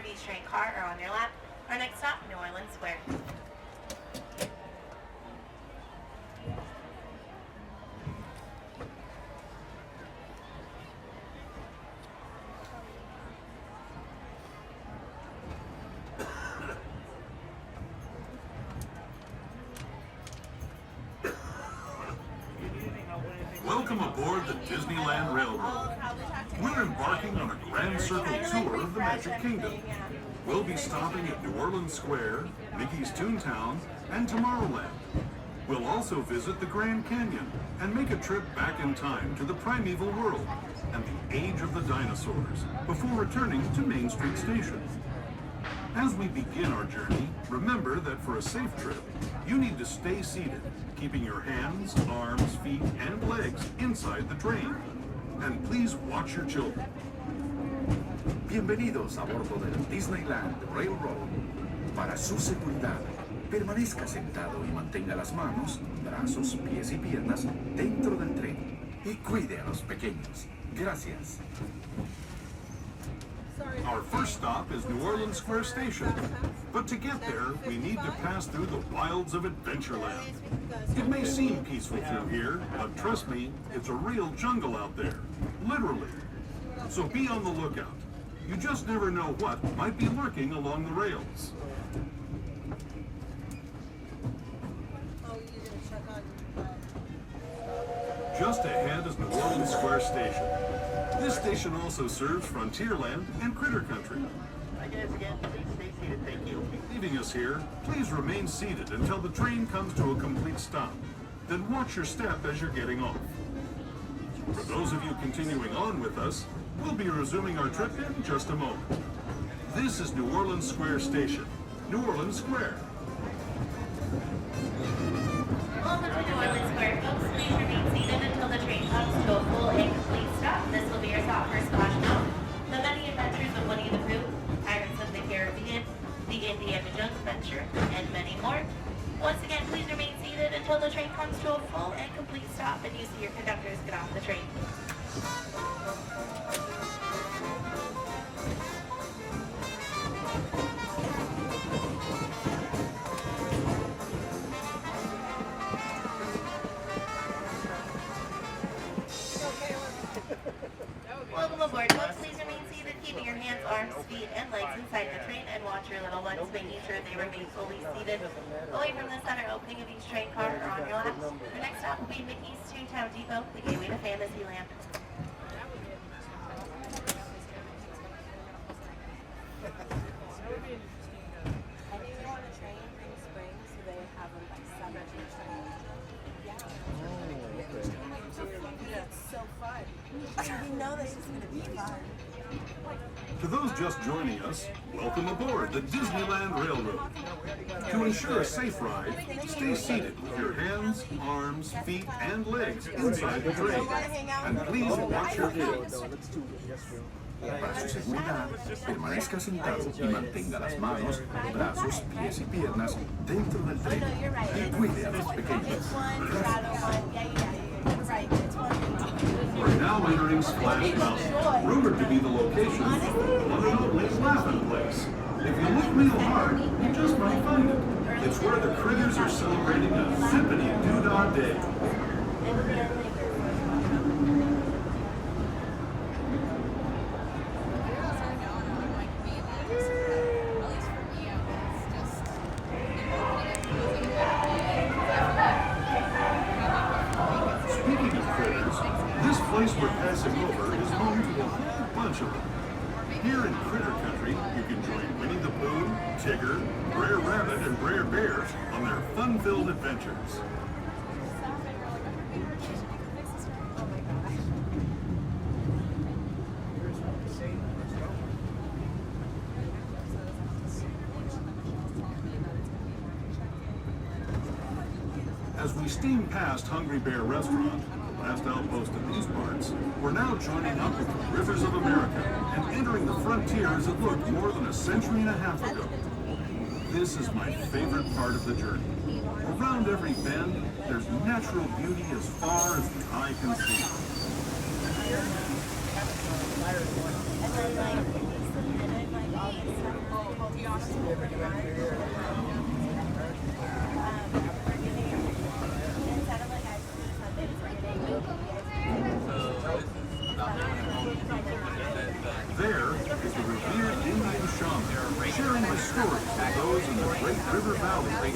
of each train car are on your lap. Our next stop, New Orleans Square. Welcome aboard the Disneyland Railroad. We're embarking on a grand circle tour of the Magic Kingdom. We'll be stopping at New Orleans Square, Mickey's Toontown, and Tomorrowland. We'll also visit the Grand Canyon and make a trip back in time to the primeval world and the age of the dinosaurs before returning to Main Street Station. As we begin our journey, remember that for a safe trip, you need to stay seated, keeping your hands, arms, feet, and legs inside the train. And please watch your children. Bienvenidos a bordo del Disneyland Railroad. Para su seguridad, permanezca sentado y mantenga las manos, brazos, pies y piernas dentro del tren. Y cuide a los pequeños. Gracias. Our first stop is New Orleans Square Station. But to get there, we need to pass through the wilds of Adventureland. It may seem peaceful through here, but trust me, it's a real jungle out there. Literally. So be on the lookout. You just never know what might be lurking along the rails. Just ahead is New Orleans Square Station. This station also serves Frontierland and Critter Country. Hi guys again, please stay seated, thank you. Leaving us here, please remain seated until the train comes to a complete stop. Then watch your step as you're getting off. For those of you continuing on with us, we'll be resuming our trip in just a moment. This is New Orleans Square Station, New Orleans Square. Welcome to New Orleans Square, folks. Please remain seated until the train comes to a full and complete stop. This will be your stop for Splash Mountain, the many adventures of Winnie the Pooh, Pirates of the Caribbean, the Indiana Jones Adventure, and many more. Once again, please remain seated until the train comes to a full and complete stop and you see your conductors get off the train. Welcome aboard, folks. Please remain seated, keeping your hands, arms, feet, and legs inside the train, and watch your little ones, making sure they remain fully seated away from the center opening of each train car or on your laps. Our next stop will be Mickey's Toontown Depot, the gateway to Fantasyland. To those just joining us, welcome aboard the Disneyland Railroad. To ensure a safe ride, stay seated with your hands, arms, feet, and legs inside the train. And please watch your kids. Para su seguridad, permanezca sentado y mantenga las manos, brazos, pies y piernas dentro del tren. Y cuide a los pequeños. We're now entering Splash Mountain, rumored to be the location of the one and only Laughing Place. If you look real hard, you just might find it. It's where the critters are celebrating a zippity-doo-dah day. Speaking of critters, this place we're passing over is home to a whole bunch of them. Here in Critter Country, you can join Winnie the Pooh, Tigger, Brer Rabbit, and Brer Bear on their fun-filled adventures. As we steam past Hungry Bear Restaurant, the last outpost of these parts, we're now joining up with the Rivers of America and entering the frontier as it looked more than a century and a half ago. This is my favorite part of the journey. Around every bend, there's natural beauty as far as the eye can see. There is the revered Indian shaman, sharing his stories with those in the Great River Valley.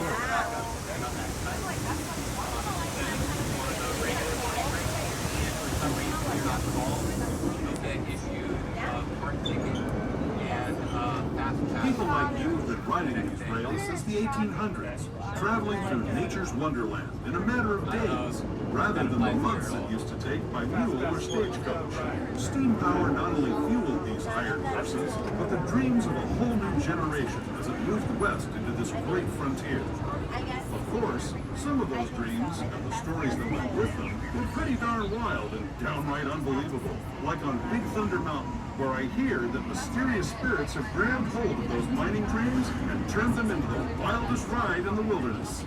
People like you have been riding these rails since the 1800s, traveling through nature's wonderland in a matter of days, rather than the months it used to take by mule or stagecoach. Steam power not only fueled these iron horses, but the dreams of a whole new generation as it moved west into this great frontier. Of course, some of those dreams and the stories that went with them were pretty darn wild and downright unbelievable, like on Big Thunder Mountain, where I hear that mysterious spirits have grabbed hold of those mining trains and turned them into the wildest ride in the wilderness.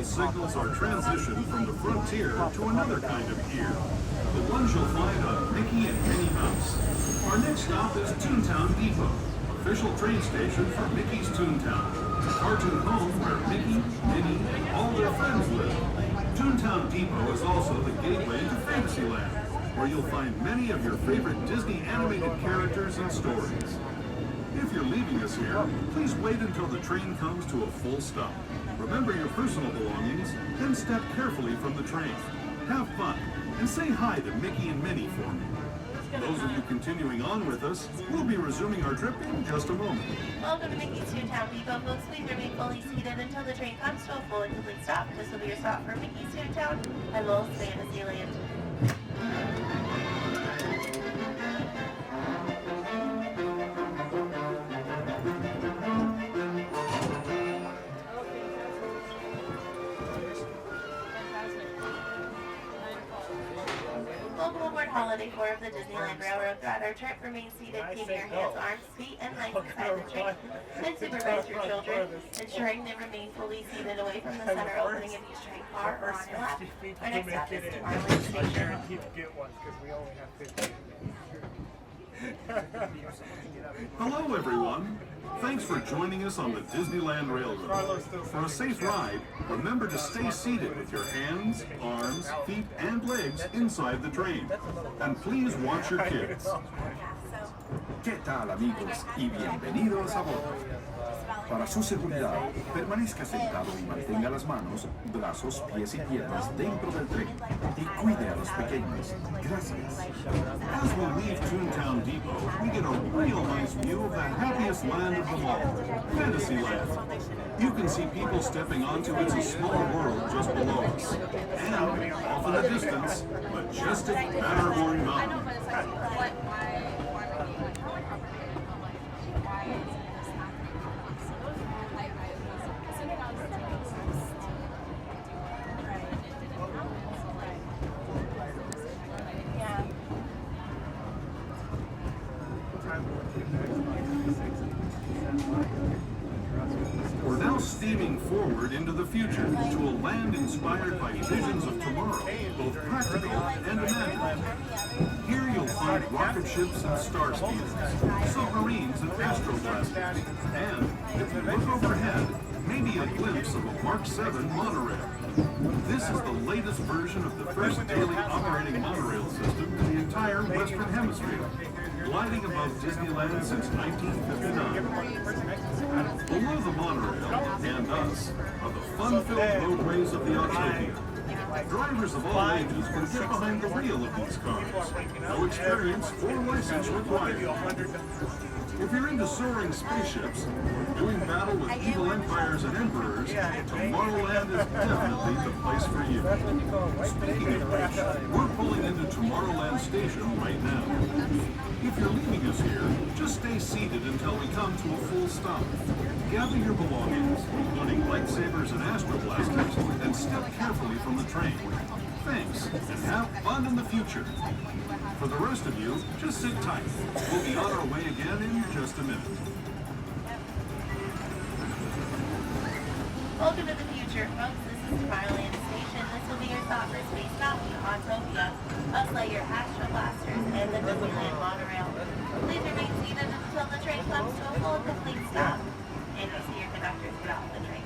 Signals our transition from the frontier to another kind of gear, the ones you'll find on Mickey and Minnie Mouse. Our next stop is Toontown Depot, official train station for Mickey's Toontown, the cartoon home where Mickey, Minnie, and all their friends live. Toontown Depot is also the gateway to Fantasyland, where you'll find many of your favorite Disney animated characters and stories. If you're leaving us here, please wait until the train comes to a full stop. Remember your personal belongings, then step carefully from the train. Have fun, and say hi to Mickey and Minnie for me. Those of you continuing on with us, we'll be resuming our trip in just a moment. Welcome to Mickey's Toontown Depot, folks. Please remain fully seated until the train comes to a full and complete stop. This will be your stop for Mickey's Toontown and Walt's Fantasyland. Welcome aboard Holiday 4 of the Disneyland Railroad. Throughout our trip, remain seated, keeping your hands, arms, feet, and legs inside the train, and supervise your children, ensuring they remain fully seated away from the center opening of each train car or on your lap. Our next stop is Tomorrowland Station. I guarantee to get one because we only have 15 Hello, everyone. Thanks for joining us on the Disneyland Railroad. For a safe ride, remember to stay seated with your hands, arms, feet, and legs inside the train. And please watch your kids. ¿Qué tal, amigos? Y bienvenidos a bordo. Para su seguridad, permanezca sentado y mantenga las manos, brazos, pies y piernas dentro del tren y cuide a los pequeños. Gracias. As we leave Toontown Depot, we get a real nice view of the happiest land of them all, Fantasyland. You can see people stepping onto It's a Small World just below us. And, off in the distance, majestic Matterhorn Mountain. We're now steaming forward into the future to a land inspired by visions of tomorrow, both practical and imagined. Here you'll find rocket ships and star speeders, submarines and astroblasters, and, if you look overhead, maybe a glimpse of a Mark 7 monorail. This is the latest version of the first daily operating monorail system in the entire Western Hemisphere, gliding above Disneyland since 1959. Below the monorail, and us, are the fun-filled roadways of the Autopia. Drivers of all ages can get behind the wheel of these cars. No experience or license required. If you're into soaring spaceships or doing battle with evil empires and emperors, Tomorrowland is definitely the place for you. Speaking of which, we're pulling into Tomorrowland Station right now. If you're leaving us here, just stay seated until we come to a full stop. Gather your belongings, including lightsabers and astro blasters, and step carefully from the train. Thanks, and have fun in the future. For the rest of you, just sit tight. We'll be on our way again in just a minute. Welcome to the future, folks. This is Tomorrowland Station. This will be your stop for Space Mountain, Autopia, Upslay your Astro Blasters, and the Disneyland monorail. Please remain seated until the train comes to a full and complete stop, and you'll see your conductors get off the train.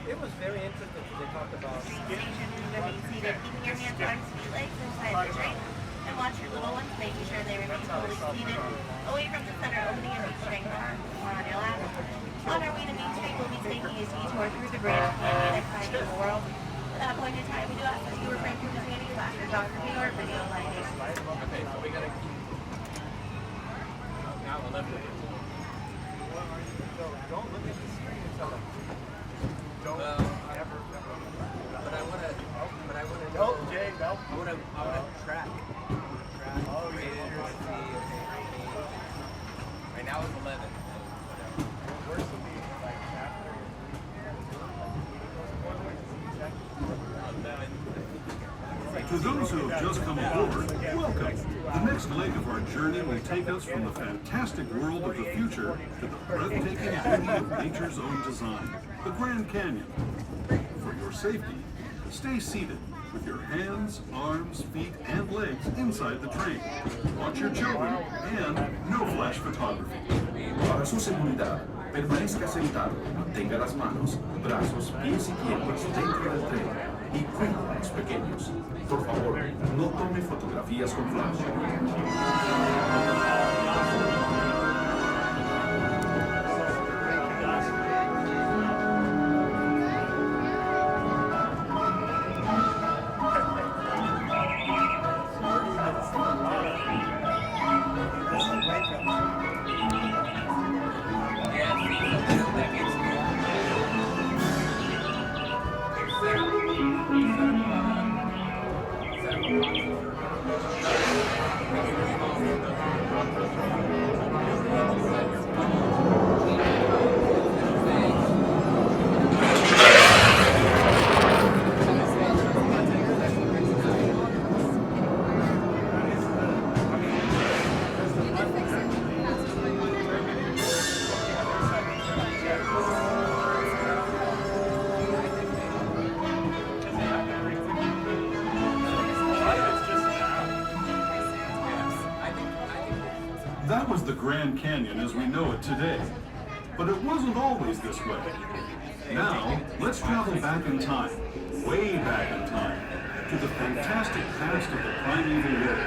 It was very interesting because they talked about Station, remain seated, keeping your hands, arms, feet, legs inside the train, and watch your little ones, making sure they remain fully seated, away from the center opening of each train car, on your lap. On our way to Main Street, we'll be taking a detour through the Grand Canyon and finding the world. At that point in time, we do ask that you refrain from using any flash photography or video lighting. Okay, so we gotta keep. Now we'll live with it. don't look at the screen and tell them. Don't ever. But I wanna know. Nope, Jay, nope. I wanna track. Oh, Rated, yeah. see, right now it's 11. Worse would be like after. 11. To those who have just come aboard, welcome. The next leg of our journey will take us from the fantastic world of the future to the breathtaking beauty of nature's own design, the Grand Canyon. For your safety, stay seated with your hands, arms, feet, and legs inside the train. Watch your children and no flash photography. Para su seguridad, permanezca sentado, mantenga las manos, brazos, pies y piernas dentro del tren y cuide a los pequeños. Por favor, no tome fotografías con flash. That was the Grand Canyon as we know it today. But it wasn't always this way. Now, let's travel back in time, way back in time, to the fantastic past of the primeval world,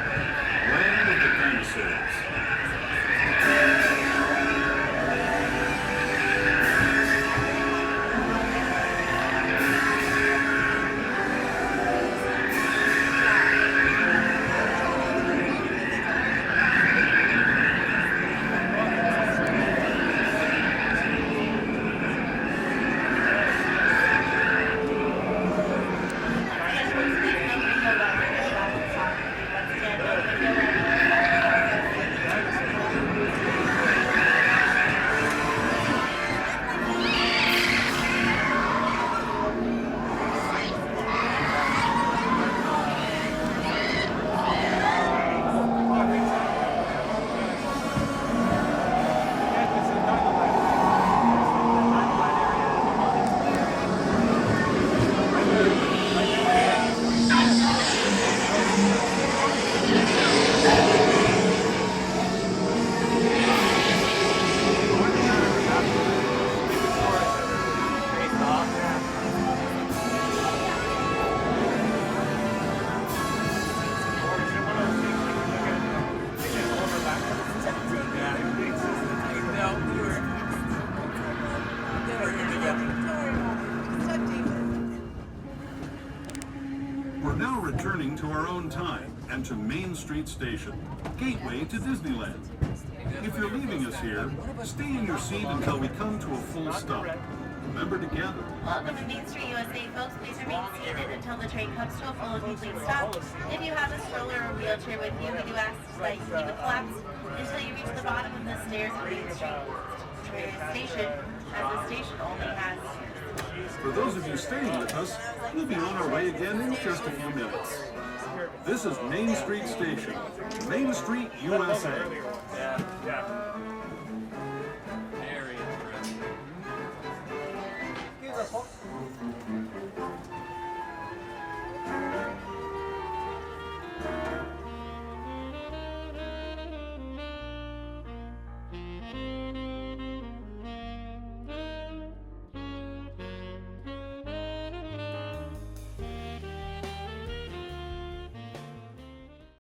land of the dinosaurs. returning to our own time and to Main Street Station, gateway to Disneyland. If you're leaving us here, stay in your seat until we come to a full stop. Remember to gather. Welcome to Main Street USA, folks. Please remain seated until the train comes to a full and complete stop. If you have a stroller or wheelchair with you, we do ask that you leave it collapsed until you reach the bottom of the stairs of Main Street Station, as the station only has. For those of you staying with us, we'll be on our way again in just a few minutes. This is Main Street Station, Main Street, USA. Yeah.